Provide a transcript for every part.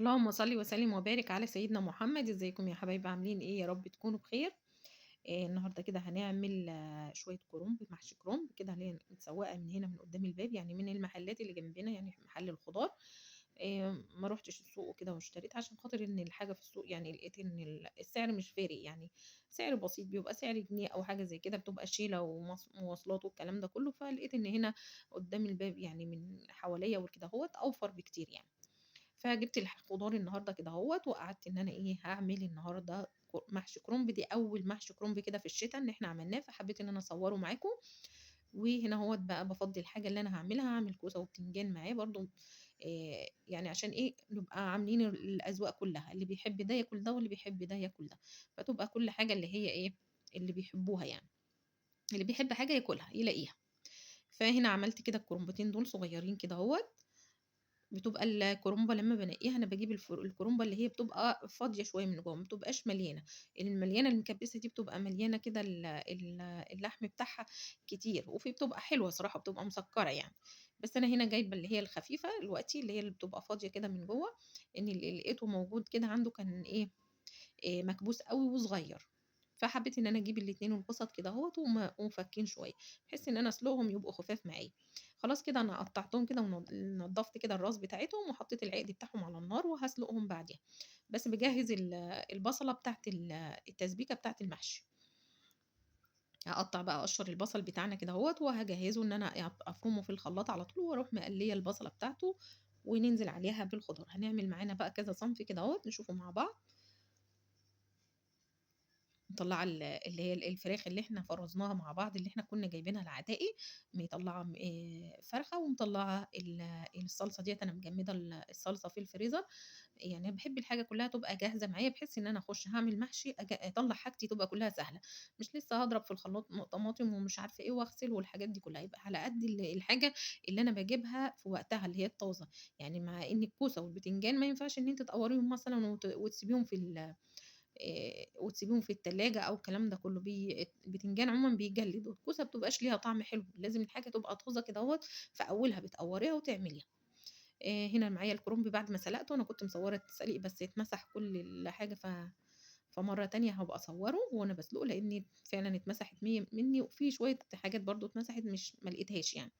اللهم صل وسلم وبارك على سيدنا محمد. ازيكم يا حبايبي؟ عاملين ايه؟ يا رب تكونوا بخير. النهارده كده هنعمل شويه كرنب، محشي كرنب كده، اللي متسوقه من هنا من قدام الباب، يعني من المحلات اللي جنبنا، يعني محل الخضار. ما روحتش السوق وكده واشتريت، عشان خاطر ان الحاجه في السوق يعني لقيت ان السعر مش فارق، يعني سعر بسيط، بيبقى سعر جنيه او حاجه زي كده، بتبقى شيله ومواصلات والكلام ده كله. فلقيت ان هنا قدام الباب يعني من حواليا وكده هوت اوفر بكتير يعني. فجبت الخضار النهارده كده اهوت، وقعدت ان انا هعمل النهارده محشي كرنب. دي اول محشي كرنب كده في الشتاء ان احنا عملناه، فحبيت ان انا اصوره معاكم. وهنا اهوت بقى بفضي الحاجه اللي انا هعملها، هعمل كوسه وبتنجان معاه برضو. يعني عشان نبقى عاملين الاذواق كلها، اللي بيحب ده ياكل ده واللي بيحب ده ياكل ده، فتبقى كل حاجه اللي هي اللي بيحبوها يعني، اللي بيحب حاجه ياكلها يلاقيها. فهنا عملت كده الكرنبتين دول صغيرين كده اهوت. بتبقى الكرنبة لمّا بانقّيها أنا باجيب الكرنبة اللي هي بتبقى فاضية شوية من جوّه، ما بتبقاش مليانة. المليانة المكبّسة دي بتبقى مليانة كده اللحم بتاعها كتير، وفي بتبقى حلوة صراحة، بتبقى مسكّرة يعني. بس أنا هنا جايبة اللي هي الخفيفة دلوقتي، اللي هي اللي بتبقى فاضية كده من جوّه. إن اللي لقيته موجود كده عنده كان مكبوس أوي وصغير. فحبيت إن أنا أجيب الاتنين الوسط كده أهوّة ومفكّين شوية، بحيث إن أنا أسلقهم يبقوا خفاف معايا. خلاص كده أنا قطّعتهم كده نضّفت كده الراس بتاعتهم، وحطيت العقد بتاعهم على النار وهاسلقهم بعديها. بس باجهّز البصلة بتاعة التسبيكة بتاعة المحشي. هاقطّع بقى أقشّر البصل بتاعنا كده أهوّة، وهاجهّزه إن أنا أفرمه في الخلاط على طول، وأروح مقلية البصلة بتاعته وننزل عليها بالخضار. هنعمل معانا بقى كذا صنف كده أهوّة نشوفه مع بعض. مطلّعة اللي هي الفراخ اللي إحنا فرّزناها مع بعض، اللي إحنا كنا جايبينها العتاقي، مطلّعة فرخة، ومطلّعة الصلصة ديّة، أنا مجمّدة الصلصة في الفريزر. يعني أنا باحب الحاجة كلّها تبقى جاهزة معايا، بحيث إن أنا أخُش هاعمل محشي أطلّع حاجتي تبقى كلّها سهلة، مش لسه هاضرب في الخلاط طماطم ومش عارفة إيه واغسل والحاجات دي كلّها، يبقى على قد الحاجة اللي أنا باجيبها في وقتها اللي هي الطازة. يعني مع إن الكوسة والبتنجان ما ينفعش إن أنتِ تقوريهم مثلًا وتسيبيهم وتسيبيهم في التلاجة أو الكلام ده كله. البتنجان عمومًا بيجلد، والكوسة ما بتبقاش ليها طعم حلو، لازم الحاجة تبقى طازة كده أهوّة، في أولها بتقوريها وتعمليها. هنا معايا الكرنب بعد ما سلقته، أنا كنت مصورة التسليق بس اتمسح كل الحاجة، فمرة تانية هابقى أصوره وأنا باسلقه، لإن فعلًا اتمسحت مني، وفي شوية حاجات برضه اتمسحت مش ما لقيتهاش يعني.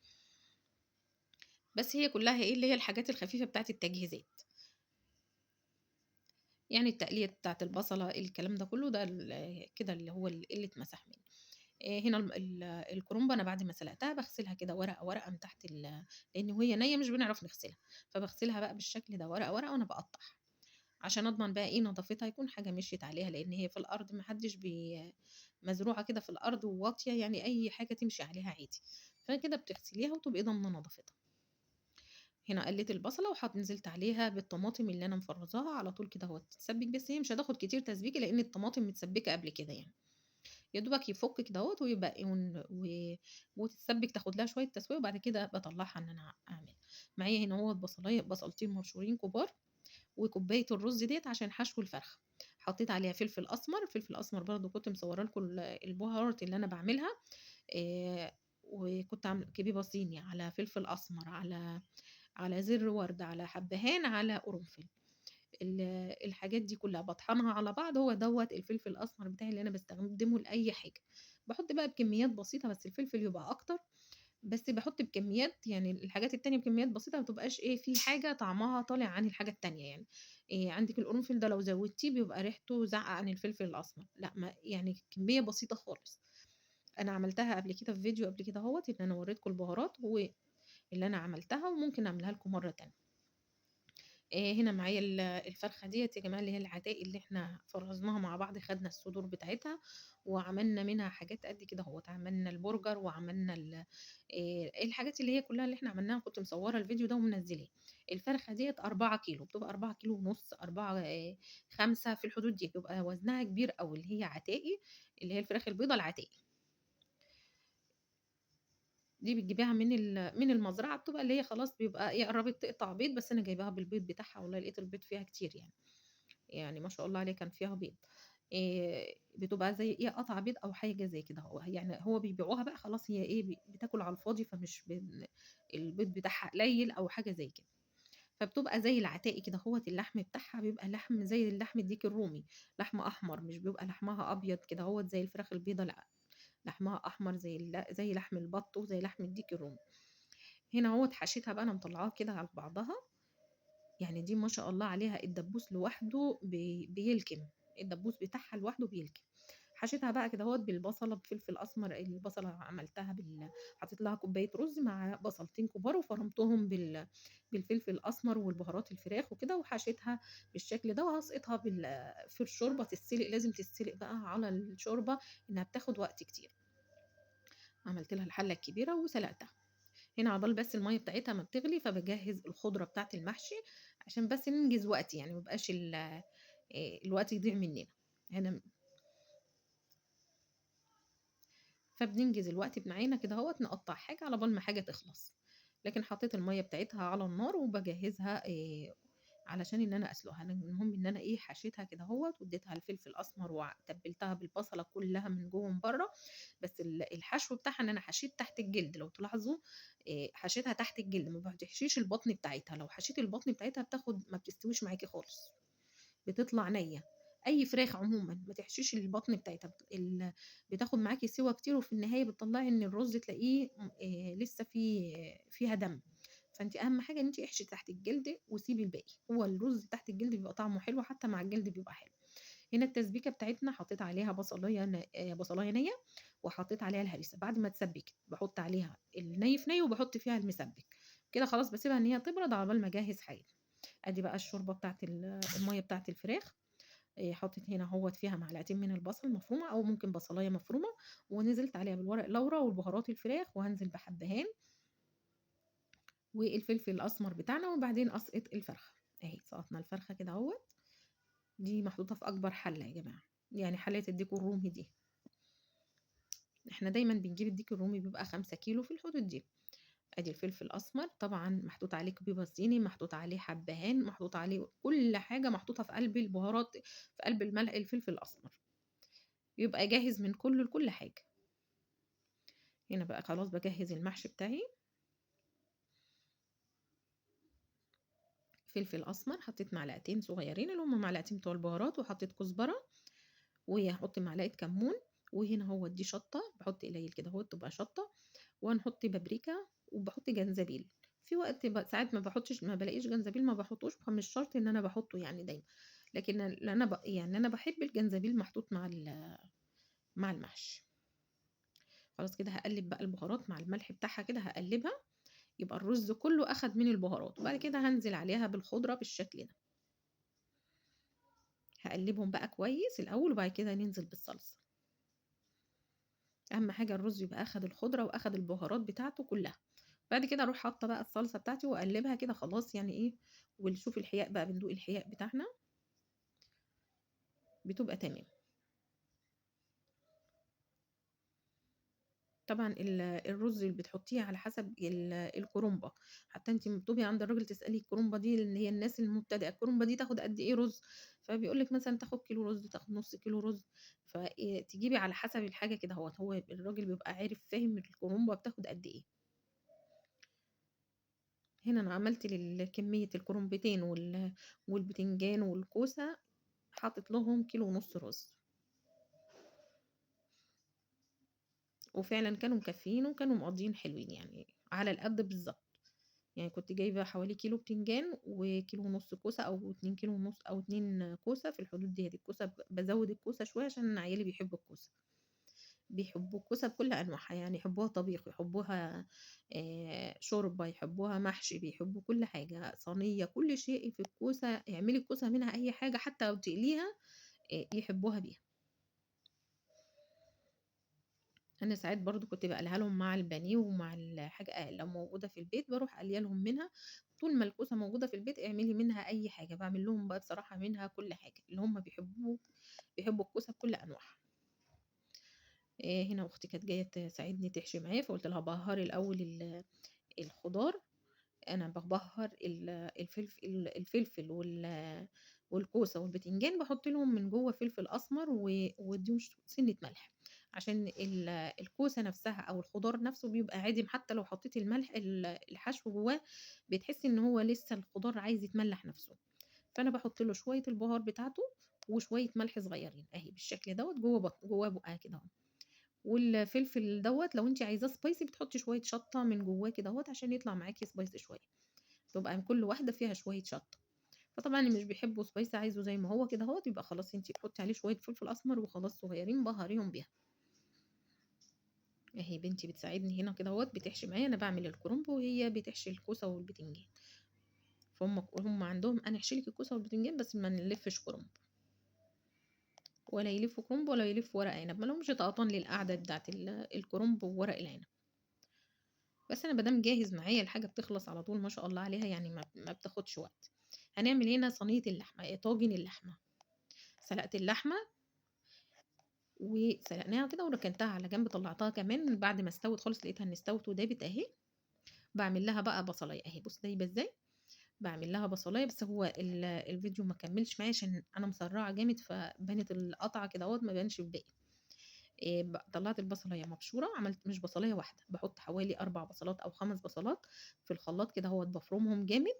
بس هي كلها اللي هي الحاجات الخفيفة بتاعة التجهيزات. يعني التقلية بتاعة البصلة، الكلام ده كله، ده كده اللي هو اللي اتمسح مني. هنا الكرنبة أنا بعد ما سلقتها باغسلها كده ورقة، ورقة من تحت لإن وهي نيّة مش بنعرف نغسلها، فباغسلها بقى بالشكل ده ورقة، ورقة، وأنا باقطّعها، عشان أضمن بقى نضافتها، يكون حاجة مشيت عليها، لإن هي في الأرض ما حدش مزروعة كده في الأرض وواطية، يعني أي حاجة تمشي عليها عادي. فكده بتغسليها وتبقي ضامنة نضافتها. هنا قلّيت البصلة نزلت عليها بالطماطم اللي أنا مفرّزاها على طول كده أهوّة، تتسبِّك، بس هي مش هتاخد كتير تسبيكة، لإن الطماطم متسبِّكة قبل كده يعني. يا دوبك يفُك كده أهوّة ويبقى وتتسبِّك، تاخد لها شوية تسوية، وبعد كده باطلّعها إن أنا أعملها. معايا هنا أهوّة بصلتين مبشورين كبار، وكوباية الرز ديّة عشان حشو الفرخة. حطيت عليها فلفل أسمر، الفلفل الأسمر برضه كنت مصوّرة لكم البهارات اللي أنا باعملها. وكنت كبيبة صيني، على فلفل أسمر، على زر ورد، على حبهان، على قرنفل. ال الحاجات دي كلّها باطحنها على بعض، هو دوّة الفلفل الأسمر بتاعي اللي أنا باستخدمه لأي حاجة. باحط بقى بكميات بسيطة، بس الفلفل يبقى أكتر. بس باحط بكميات، يعني الحاجات التانية بكميات بسيطة، ما تبقاش في حاجة طعمها طالع عن الحاجة التانية يعني. عندِك القرنفل ده لو زوّدتيه بيبقى ريحته زعّة عن الفلفل الأسمر، لأ، ما يعني كمية بسيطة خالص. أنا عملتها قبل كده في فيديو قبل كده أهوّة، إن أنا وريتكم البهارات اللي أنا عملتها، وممكن أعملها لكم مرّة تانية. هنا معايا الفرخة ديّة يا جماعة، اللي هي العتاقي اللي إحنا فرّزناها مع بعض، خدنا الصدور بتاعتها وعملنا منها حاجات قد كده أهوّة، عملنا البرجر وعملنا الحاجات اللي هي كلّها اللي إحنا عملناها، كنت مصوّرة الفيديو ده ومنزّلاه. الفرخة ديّة 4 كيلو، بتبقى 4 كيلو ونُص، 4 5 في الحدود دي، بيبقى وزنها كبير أوي، اللي هي عتاقي، اللي هي الفراخ البيضا العتاقي. دي بتجيبيها من المزرعة، بتبقى اللي هي خلاص بيبقى قرّبت تقطع بيض، بس أنا جايباها بالبيض بتاعها، والله لقيت البيض فيها كتير يعني. يعني ما شاء الله عليه كان فيها بيض. بتبقى زي قطع بيض أو حاجة زي كده، يعني هو بيبيعوها بقى خلاص، هي بتاكل على الفاضي، فمش البيض بتاعها قليل أو حاجة زي كده. فبتبقى زي العتاقي كده هوّة، اللحم بتاعها بيبقى لحم زي اللحم الديك الرومي، لحم أحمر مش بيبقى لحمها أبيض كده هوّة زي الفراخ البيضا لأ، لحمها أحمر زي لحم البط وزي لحم الديك الرومي. هنا أهوّة حشيتها بقى أنا مطلعاها كده على بعضها، يعني دي ما شاء الله عليها الدبوس لوحده بيلكم، الدبوس بتاعها لوحده بيلكم. حشيتها بقى كده اهوت بالبصلة بفلفل أسمر، البصلة عملتها حطيت لها كوباية رز مع بصلتين كبار وفرمتهم بالفلفل الأسمر والبهارات الفراخ وكده، وحشيتها بالشكل ده وهاسقطها في الشوربة تتسلق، لازم تتسلق بقى على الشوربة إنها بتاخد وقت كتير. عملت لها الحلة الكبيرة وسلقتها. هنا عقبال بس المَيّة بتاعتها ما بتغلي، فباجهّز الخضرة بتاعة المحشي عشان بس ننجز وقت، يعني ما يبقاش الوقت يضيع مننا. هنا فبننجز الوقت معانا كده أهوّة، نقطّع حاجة على بال ما حاجة تخلص. لكن حطيت المَيّة بتاعتها على النار وباجهّزها علشان إن أنا أسلقها. أنا المهم إن أنا حشيتها كده أهوّة واديتها الفلفل الأسمر تبّلتها بالبصلة كلّها من جوّه ومن برّه، بس الحشو بتاعها إن أنا حشيت تحت الجلد لو تلاحظوا، حشيتها تحت الجلد، ما بتحشيش البطن بتاعتها، لو حشيتِ البطن بتاعتها ما بتستويش معاكِ خالص. بتطلع نيّة. أي فراخ عمومًا ما تحشيش البطن بتاعتها، بتاخد معاكِ سِوَى كتير وفي النهاية بتطلّعي إن الرز تلاقيه لسه فيها دَم. فأنتِ أهم حاجة إن أنتِ احشي تحت الجلد وسيبي الباقي، هو الرز تحت الجلد بيبقى طعمه حلو حتى مع الجلد بيبقى حلو. هنا التسبيكة بتاعتنا حطيت عليها بصلاية نيّة وحطيت عليها الهريسة، بعد ما اتسبِّكت باحط عليها الني في ني وباحط فيها المسبِّك، كده خلاص باسيبها إن هي تبرد على بال ما أجهّز حاجة. أدي بقى الشوربة بتاعة المَيّة بتاعة الفراخ. حطيت هنا أهوّة فيها معلقتين من البصل مفرومة أو ممكن بصلاية مفرومة، ونزلت عليها بالورق اللورا والبهارات الفراخ، وهانزل بحبهان والفلفل الأسمر بتاعنا، وبعدين أسقط الفرخة. أهي سقطنا الفرخة كده أهوّة، دي محطوطة في أكبر حلة يا جماعة، يعني حلة الديك الرومي دي. إحنا دايمًا بنجيب الديك الرومي بيبقى 5 كيلو في الحدود دي. أدي الفلفل الأسمر طبعًا محطوط عليه كبيبة صيني، محطوط عليه حبهان، محطوط عليه كل حاجة محطوطة في قلب البهارات، في قلب الفلفل الأسمر. يبقى جاهز من كُلّه لكل حاجة. هنا بقى خلاص باجهّز المحشي بتاعي. فلفل أسمر حطيت معلقتين صغيّرين اللي هُم معلقتين بتوع البهارات، وحطيت كزبرة، وهاحط معلقة كمون، وهنا أهوّة دي شطة، باحط قليل كده أهوّة تبقى شطة، وهنحط بابريكا، وباحط جنزبيل. في وقت ساعات ما بالاقيش جنزبيل ما باحطوش، فمش شرط إن أنا باحطه يعني دايمًا، لكن أنا يعني أنا باحب الجنزبيل محطوط مع المحشي. خلاص كده هاقلّب بقى البهارات مع الملح بتاعها كده هاقلّبها، يبقى الرز كُلّه أخد من البهارات، وبعد كده هانزل عليها بالخضرة بالشكل ده. هاقلّبهم بقى كويس الأول وبعد كده ننزل بالصلصة. أهم حاجة الرز يبقى أخد الخضرة وأخد البهارات بتاعته كلّها. بعد كده أروح حاطة بقى الصلصة بتاعتي وأقلّبها كده خلاص يعني ونشوف الحياء بقى بندوق الحياء بتاعنا، بتبقى تمام. طبعًا الرز اللي بتحطيه على حسب الكرنبة، حتى أنتِ أمّا بتبقي عند الراجل تسألي الكرنبة دي اللي هي الناس المبتدئة، الكرنبة دي تاخد قد إيه رز؟ فبيقول لِك مثلًا تاخد كيلو رز، تاخد نُص كيلو رز، تجيبي على حسب الحاجة كده أهوّة، هو الراجل بيبقى عارف فاهم الكرنبة بتاخد قد إيه. هنا أنا عملت كمية الكرنبتين والبتنجان والكوسة، حطيت لهم كيلو ونُص رز، وفعلًا كانوا مكفّيين وكانوا مقضيين حلوين يعني على القد بالضبط. يعني كنت جايبة حوالي كيلو بتنجان وكيلو ونُص كوسة أو 2 كيلو ونُص أو 2 كوسة في الحدود ديّة. الكوسة بازوّد الكوسة شوية عشان أنا عيالي بيحبوا الكوسة، بيحبوا الكوسة بكل أنواعها، يعني يحبوها طبيخ، يحبوها شوربة، يحبوها محشي، بيحبوا كل حاجة، صينية، كل شيء في الكوسة اعملي الكوسة منها أي حاجة حتى لو تقليها يحبوها بيها. أنا ساعات برضه كنت باقليها لهم مع البانيه ومع الحاجة لو موجودة في البيت باروح قالية لهم منها، طول ما الكوسة موجودة في البيت اعملي منها أي حاجة، باعمل لهم بقى بصراحة منها كل حاجة، اللي هم بيحبوه، بيحبوا الكوسة بكل أنواعها. هنا أختي كانت جاية تساعدني تحشي معايا، فقُلت لها بهّري الأول الخضار. أنا بابهّر الفلفل والكوسة والبتنجان باحط لهم من جوّه فلفل أسمر وادّيهم سِنّة ملح، عشان الكوسة نفسها أو الخضار نفسه بيبقى عادم، حتى لو حطيتِ الملح الحشو جواه بتحسّي إن هو لسه الخضار عايز يتملّح نفسه. فأنا باحط له شوية البهار بتاعته وشوية ملح صغيّرين أهي بالشكل دوّة جوّه بُقّها كده أهو. والفلفل دوّة لو أنتِ عايزاه spicy بتحطّي شوية شطة من جوّاه كدهوّة عشان يطلع معاكِ spicy شوية، تبقى كل واحدة فيها شوية شطة. فطبعًا اللي مش بيحبه spicy عايزه زي ما هو كدهوّة يبقى خلاص أنتِ حطّي عليه شوية فلفل أسمر وخلاص صغيّرين بهّريهم بيها. أهي بنتي بتساعدني هنا كدهوّة بتحشي معايا، أنا باعمل الكرنب وهي بتحشي الكوسة والبتنجان. فهُم عندهم أنا أحشي لِك الكوسة والبتنجان بس ما نلفّش كرنب، ولا يلفّوا كرنب ولا يلفّوا ورق عنب، ما لهمش طقطان للقعدة بتاعة الكرنب وورق العنب. بس أنا ما دام جاهز معايا الحاجة بتخلص على طول ما شاء الله عليها، يعني ما بتاخدش وقت. هنعمل هنا صينية اللحمة، طاجن اللحمة. سلقت اللحمة وسلقناها كده وركنتها على جنب، طلّعتها كمان بعد ما استوت خالص لقيتها إن استوت ودابت أهي. باعمل لها بقى بصلاية أهي، بُصّي دايبة إزاي. باعمل لها بصلاية بس هو الفيديو ما كمّلش معايا عشان أنا مسرّعة جامد، فبانت القطعة كدهوّة ما بانش الباقي. طلّعت البصلاية مبشورة، عملت مش بصلاية واحدة، باحط حوالي 4 بصلات أو 5 بصلات في الخلاط كدهوّة بافرمهم جامد،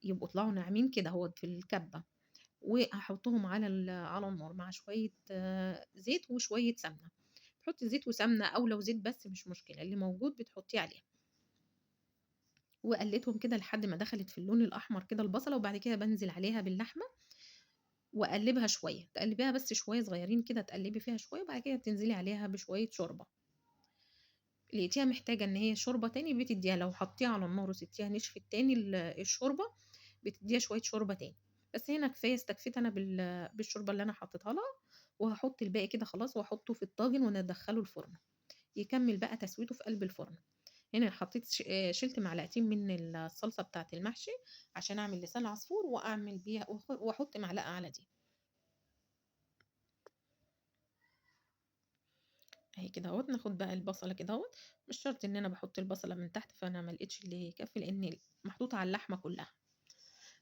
يبقوا طلعوا ناعمين كدهوّة في الكبة، وهاحطهم على النار مع شوية زيت وشوية سمنة. تحطّي زيت وسمنة أو لو زيت بس مش مشكلة، اللي موجود بتحطّيه عليها. وقلّيتهم كده لحد ما دخلت في اللون الأحمر كده البصلة، وبعد كده بانزل عليها باللحمة وأقلّبها شوية، تقلّبيها بس شوية صغيّرين كده تقلّبي فيها شوية، وبعد كده بتنزلي عليها بشوية شوربة. لقيتيها محتاجة إن هي شوربة تاني بتدّيها، لو حطيتيها على النار وسبتيها نشفت تاني الشوربة، بتدّيها شوية شوربة تاني. بس هنا كفاية استكفيت أنا بالشوربة اللي أنا حطيتها لها، وهاحط الباقي كده خلاص وأحطه في الطاجن وندخّله الفرن، يكمّل بقى تسويته في قلب الفرن. هنا حطيت شِلت معلقتين من الصلصة بتاعة المحشي عشان أعمل لسان عصفور وأعمل بيها وأحط معلقة على دي. أهي كده أهوّة، ناخد بقى البصلة كده أهوّة، مش شرط إن أنا باحط البصلة من تحت، فأنا ما لقيتش اللي يكفّي لإن محطوطة على اللحمة كلّها.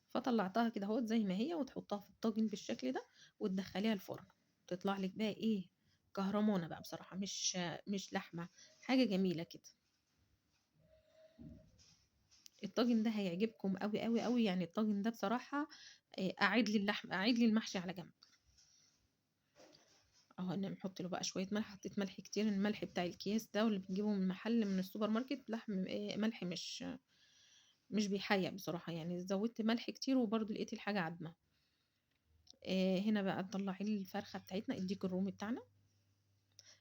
فطلّعتها كده أهوّة زي ما هي وتحطها في الطاجن بالشكل ده وتدخّليها الفرن، تطلع لِك بقى إيه، كهرمانة بقى بصراحة مش لحمة، حاجة جميلة كده. الطاجن ده هيعجبكم أوي، أوي، أوي، يعني الطاجن ده بصراحة أعيد لي المحشي على جنب. أهو أنا بنحط له بقى شوية ملح، حطيت ملح كتير، الملح بتاع الأكياس ده واللي بنجيبه من المحل من السوبر ماركت ملح مش بيحيّق بصراحة، يعني زوّدت ملح كتير وبرضه لقيت الحاجة عادمة. هنا بقى تطلّعي لي الفرخة بتاعتنا، الديك الرومي بتاعنا،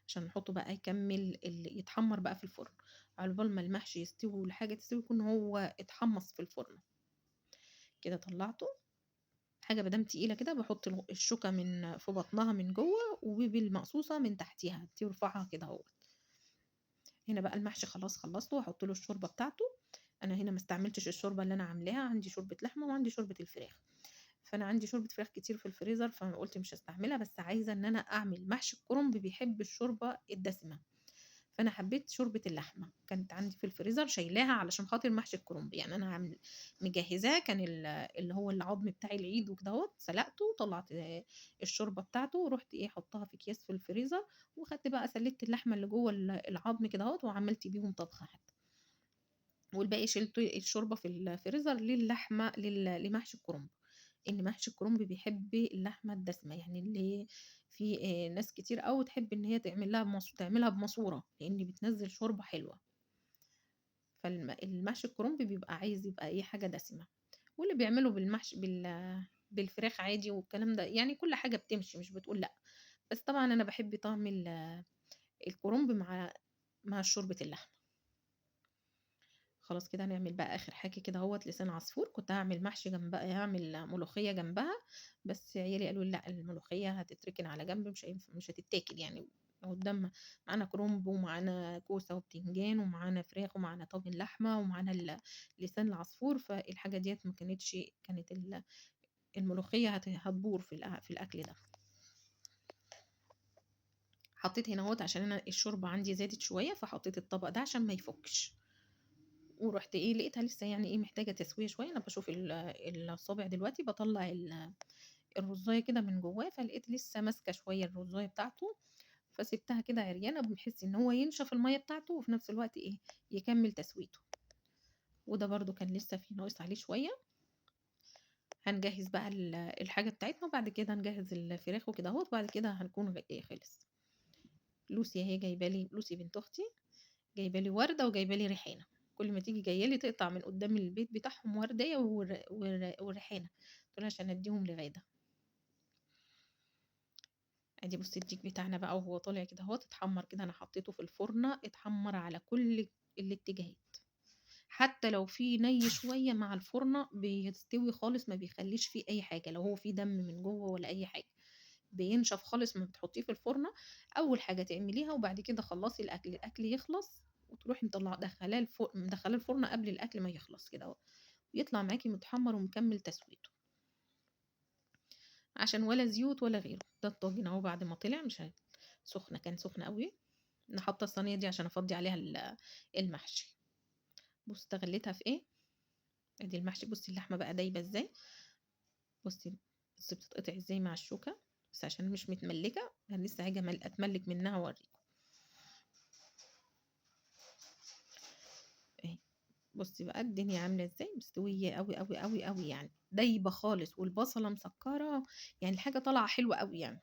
عشان نحطه بقى يكمّل يتحمّر بقى في الفرن، عقبال ما المحشي يستوي والحاجة تستوي يكون هو اتحمّص في الفرن. كده طلّعته، حاجة ما دام تقيلة كده باحط الشوكة في بطنها من جوّه وبالمقصوصة من تحتيها، ترفعها كده أهوّة. هنا بقى المحشي خلاص خلّصته، هاحط له الشوربة بتاعته. أنا هنا ما استعملتش الشوربة اللي أنا عاملاها، عندي شوربة لحمة وعندي شوربة الفراخ. فأنا عندي شوربة فراخ كتير في الفريزر، فقُلت مش هاستعملها، بس عايزة إن أنا أعمل محشي الكرنب بيحب الشوربة الدسمة. فأنا حبيت شوربة اللحمة، كانت عندي في الفريزر شايلاها علشان خاطر محشي الكرنب، يعني أنا مجهّزاه كان اللي هو العضم بتاع العيد وكدهوّة، سلقته وطلّعت الشوربة بتاعته ورُحت إيه حاطاها في أكياس في الفريزر، وخدت بقى سلِّكت اللحمة اللي جوّه العضم كدهوّة وعملت بيهم طبخة حتى، والباقي شِلت الشوربة في الفريزر للحمة لمحشي الكرنب، إن محشي الكرنب بيحب اللحمة الدسمة، يعني اللي في ناس كتير أوي تحب إن هي تعملها بماسورة، لإن بتنزّل شوربة حلوة. المحشي الكرنب بيبقى عايز يبقى إيه، حاجة دسمة. واللي بيعمله بالفراخ عادي والكلام ده، يعني كل حاجة بتمشي مش بتقول لأ. بس طبعًا أنا باحب طعم الكرنب مع شوربة اللحمة. خلاص كده هنعمل بقى آخر حاجة كده أهوّة لسان عصفور، كنت هاعمل محشي جنبها هاعمل ملوخية جنبها، بس عيالي قالوا لي: "لأ الملوخية هتتركن على جنب مش هتتاكل يعني قدّام معانا كرنب ومعانا كوسة وبتنجان ومعانا فراخ ومعانا طاجن لحمة ومعانا لسان العصفور." فالحاجة ديّة ما كانتش كانت الملوخية هتبور في الأكل ده. حطيت هنا أهوّة عشان أنا الشوربة عندي زادت شوية، فحطيت الطبق ده عشان ما يفُكش. ورُحت إيه، لقيتها لسه يعني إيه، محتاجة تسوية شوية، أنا باشوف الصابع دلوقتي باطلّع الرُزاية كده من جوّاه، فلقيت لسه ماسكة شوية الرُزاية بتاعته، فسِبتها كده عريانة بحيث إن هو ينشف المَيّة بتاعته وفي نفس الوقت إيه، يكمّل تسويته. وده برضه كان لسه ناقص عليه شوية. هنجهّز بقى الحاجة بتاعتنا وبعد كده نجهّز الفراخ وكده أهوّة، وبعد كده هنكون إيه خلص. لوسي أهي جايبة لي، لوسي بنت أختي جايبة لي وردة وجايبة لي ريحانة، كل ما تيجي جاية لي تقطع من قدّام البيت بتاعهم وردية وريحانة، قُلت لها عشان أدّيهم لغادة. أدي بُصّي الديك بتاعنا بقى وهو طالع كده أهوّة اتحمّر كده، أنا حطيته في الفرن اتحمّر على كل الاتجاهات، حتى لو في ني شوية مع الفرنة بيستوي خالص ما بيخلّيش فيه أي حاجة، لو هو في دم من جوّه ولا أي حاجة، بينشف خالص أمّا بتحطيه في الفرنة. أول حاجة تعمليها وبعد كده خلّصي الأكل، الأكل يخلص وتروحي مدخّلاه الفرن قبل الأكل ما يخلص كده أهو، يطلع معاكِ متحمّر ومكمّل تسويته، عشان ولا زيوت ولا غيره. ده الطاجن أهو بعد ما طلع مش سخنة، كان سخن أوي. أنا حاطة الصينية دي عشان أفضّي عليها المحشي. بُصّي استغليتها في إيه، أدي المحشي بُصّي اللحمة بقى دايبة إزاي، بُصّي بُصّي بتتقطع إزاي مع الشوكة، بس عشان مش متملّكة أنا لسه هاجي أتملّك منها وأورّيكم. أهي بُصّي بقى الدنيا عاملة إزاي، مستوية أوي، أوي، أوي، أوي يعني، دايبة خالص والبصلة مسكّرة، يعني الحاجة طالعة حلوة أوي يعني.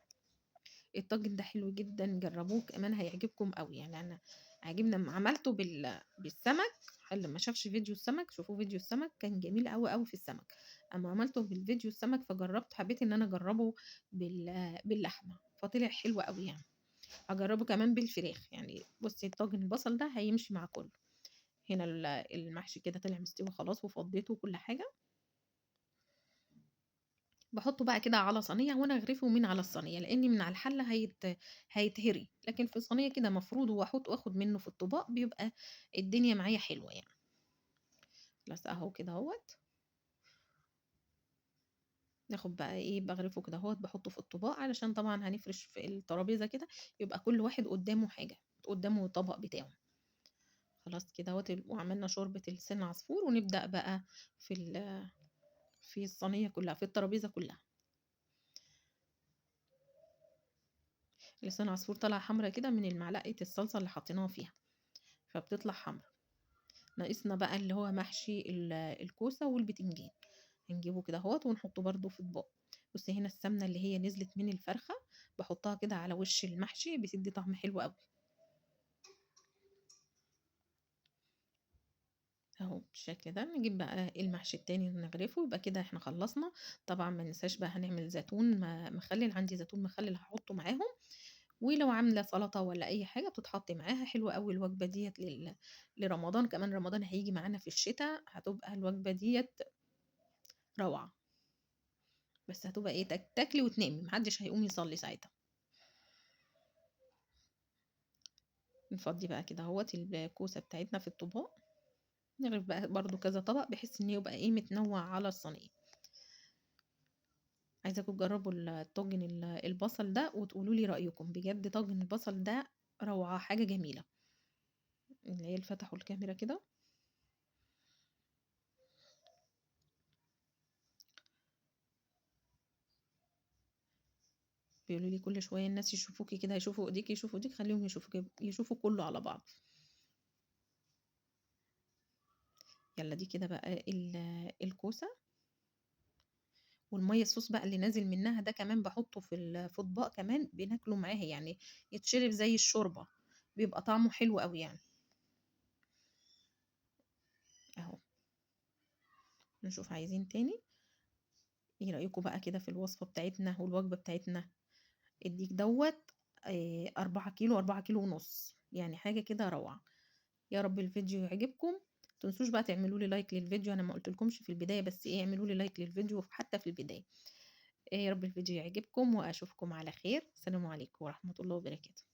الطاجن ده حلو جدًا، جرّبوه كمان هيعجبكم أوي، يعني أنا عاجبني أمّا عملته بالسمك. اللي ما شافش فيديو السمك شوفوا فيديو السمك كان جميل أوي، أوي في السمك. أمّا عملته بالفيديو السمك فجرّبت حبيت إن أنا أجرّبه باللحمة، فطلع حلو أوي يعني. هاجرّبه كمان بالفراخ، يعني بُصّي الطاجن البصل ده هيمشي مع كُلّه. هنا المحشي كده طلع مستوي خلاص وفضّيته وكل حاجة. باحطه بقى كده على صينية وأنا أغرفه من على الصينية، لإني من على الحلة هيتهري، لكن في صينية كده مفروض وآخد منه في الطباق بيبقى الدنيا معايا حلوة يعني. خلاص أهو كده أهوّة، ناخد بقى إيه باغرفه كده أهوّة باحطه في الطباق علشان طبعًا هنفرش في الترابيزة كده، يبقى كل واحد قدّامه حاجة، قدّامه الطبق بتاعه. خلاص كده أهوّة وعملنا شوربة لسان عصفور ونبدأ بقى في في الصينية كلّها، في الترابيزة كلّها. لسان عصفور طالعة حمرا كده من المعلقة الصلصة اللي حطيناها فيها، فبتطلع حمرا. ناقصنا بقى اللي هو محشي الكوسة والبتنجان، هنجيبه كده اهوّة ونحطه برضه في أطباق. بُصّي هنا السمنة اللي هي نزلت من الفرخة، باحطها كده على وش المحشي بتدّي طعم حلو أوي. أهو بالشكل ده، نجيب بقى المحشي التاني نغرفه، يبقى كده إحنا خلّصنا. طبعًا ما ننساش بقى هنعمل زيتون مخلِّل، عندي زيتون مخلِّل هاحطه معاهم، ولو عاملة سلطة والّا أي حاجة بتتحط معاها، حلوة أوي الوجبة ديّة لرمضان، كمان رمضان هييجي معانا في الشتا، هتبقى الوجبة ديّة روعة. بس هتبقى إيه تاكلي وتنامي، ما حدش هيقوم يصلّي ساعتها. نفضّي بقى كده أهوّة الكوسة بتاعتنا في الطباق، نغرف بقى برضه كذا طبق بحيث إن يبقى إيه متنوّع على الصينية. عايزاكم تجرّبوا الطاجن البصل ده وتقولوا لي رأيكم، بجد طاجن البصل ده روعة، حاجة جميلة. العيال فتحوا الكاميرا كده. بيقولوا لي كل شوية الناس يشوفوكِ كده، يشوفوا إيديكِ، يشوفوا إيديكِ، خلّيهم يشوفوا كُلّه على بعضه. يالّا دي كده بقى الكوسة والمَيّة الصوص بقى اللي نازل منها ده كمان باحطه في أطباق كمان بناكله معاها، يعني يتشرب زي الشوربة، بيبقى طعمه حلو أوي يعني. أهو، نشوف عايزين تاني. إيه رأيكم بقى كده في الوصفة بتاعتنا والوجبة بتاعتنا؟ الديك دوّة 4 كيلو، 4 كيلو ونُص، يعني حاجة كده روعة. يا رب الفيديو يعجبكم، ما تنسوش بقى تعملوا لي لايك للفيديو، أنا ما قُلتلكمش في البداية بس إيه اعملوا لي لايك للفيديو حتى في البداية. يا رب الفيديو يعجبكم وأشوفكم على خير، السلام عليكم ورحمة الله وبركاته.